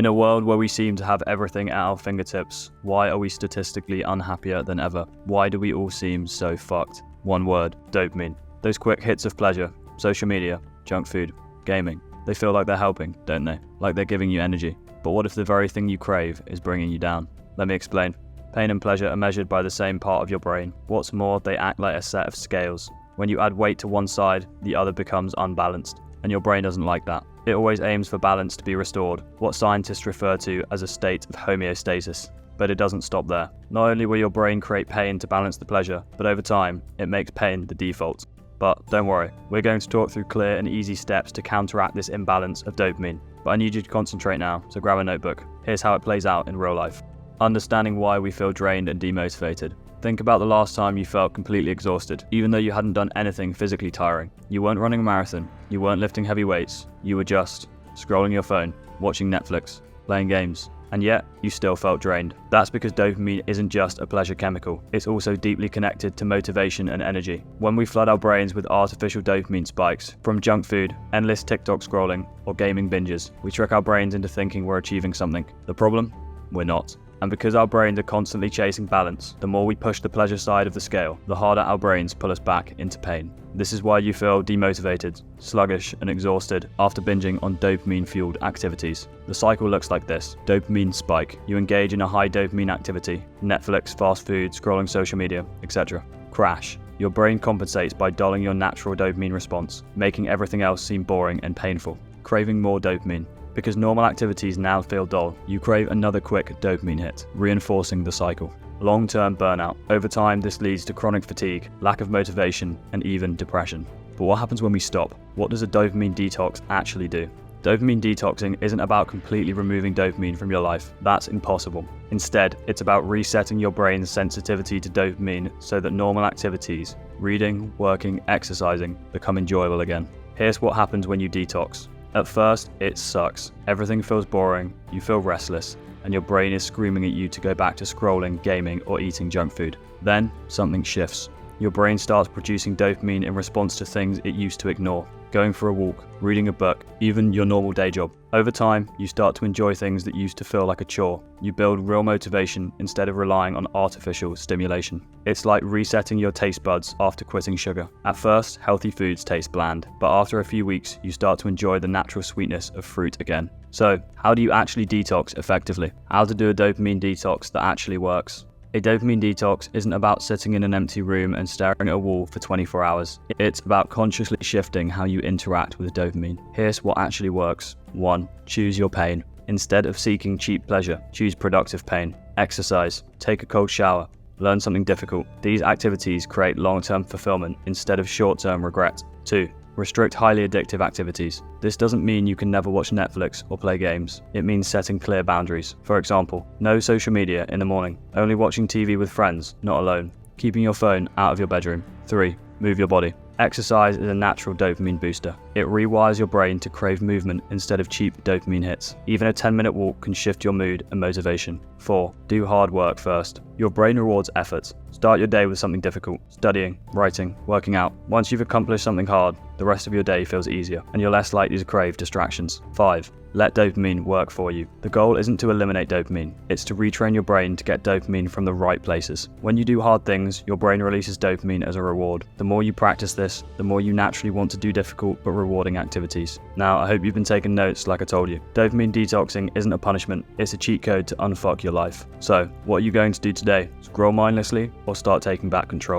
In a world where we seem to have everything at our fingertips, why are we statistically unhappier than ever? Why do we all seem so fucked? One word: dopamine. Those quick hits of pleasure, social media, junk food, gaming. They feel like they're helping, don't they? Like they're giving you energy. But what if the very thing you crave is bringing you down? Let me explain. Pain and pleasure are measured by the same part of your brain. What's more, they act like a set of scales. When you add weight to one side, the other becomes unbalanced. And your brain doesn't like that. It always aims for balance to be restored, what scientists refer to as a state of homeostasis. But it doesn't stop there. Not only will your brain create pain to balance the pleasure, but over time, it makes pain the default. But don't worry, we're going to talk through clear and easy steps to counteract this imbalance of dopamine. But I need you to concentrate now, so grab a notebook. Here's how it plays out in real life. Understanding why we feel drained and demotivated. Think about the last time you felt completely exhausted, even though you hadn't done anything physically tiring. You weren't running a marathon, you weren't lifting heavy weights, you were just scrolling your phone, watching Netflix, playing games, and yet you still felt drained. That's because dopamine isn't just a pleasure chemical, it's also deeply connected to motivation and energy. When we flood our brains with artificial dopamine spikes, from junk food, endless TikTok scrolling, or gaming binges, we trick our brains into thinking we're achieving something. The problem? We're not. And because our brains are constantly chasing balance, the more we push the pleasure side of the scale, the harder our brains pull us back into pain. This is why you feel demotivated, sluggish, and exhausted after binging on dopamine-fueled activities. The cycle looks like this. Dopamine spike. You engage in a high dopamine activity, Netflix, fast food, scrolling social media, etc. Crash. Your brain compensates by dulling your natural dopamine response, making everything else seem boring and painful. Craving more dopamine. Because normal activities now feel dull, you crave another quick dopamine hit, reinforcing the cycle. Long-term burnout. Over time, this leads to chronic fatigue, lack of motivation, and even depression. But what happens when we stop? What does a dopamine detox actually do? Dopamine detoxing isn't about completely removing dopamine from your life. That's impossible. Instead, it's about resetting your brain's sensitivity to dopamine so that normal activities, reading, working, exercising, become enjoyable again. Here's what happens when you detox. At first, it sucks. Everything feels boring, you feel restless, and your brain is screaming at you to go back to scrolling, gaming, or eating junk food. Then, something shifts. Your brain starts producing dopamine in response to things it used to ignore. Going for a walk, reading a book, even your normal day job. Over time, you start to enjoy things that used to feel like a chore. You build real motivation instead of relying on artificial stimulation. It's like resetting your taste buds after quitting sugar. At first, healthy foods taste bland, but after a few weeks, you start to enjoy the natural sweetness of fruit again. So, how do you actually detox effectively? How to do a dopamine detox that actually works? A dopamine detox isn't about sitting in an empty room and staring at a wall for 24 hours. It's about consciously shifting how you interact with dopamine. Here's what actually works. 1. Choose your pain. Instead of seeking cheap pleasure, choose productive pain. Exercise. Take a cold shower. Learn something difficult. These activities create long-term fulfillment instead of short-term regret. 2. Restrict highly addictive activities. This doesn't mean you can never watch Netflix or play games. It means setting clear boundaries. For example, no social media in the morning. Only watching TV with friends, not alone. Keeping your phone out of your bedroom. 3. Move your body. Exercise is a natural dopamine booster. It rewires your brain to crave movement instead of cheap dopamine hits. Even a 10-minute walk can shift your mood and motivation. 4. Do hard work first. Your brain rewards effort. Start your day with something difficult, studying, writing, working out. Once you've accomplished something hard, the rest of your day feels easier, and you're less likely to crave distractions. 5. Let dopamine work for you. The goal isn't to eliminate dopamine, it's to retrain your brain to get dopamine from the right places. When you do hard things, your brain releases dopamine as a reward. The more you practice this, the more you naturally want to do difficult but rewarding activities. Now, I hope you've been taking notes like I told you. Dopamine detoxing isn't a punishment, it's a cheat code to unfuck your life. So, what are you going to do today? Scroll mindlessly or start taking back control?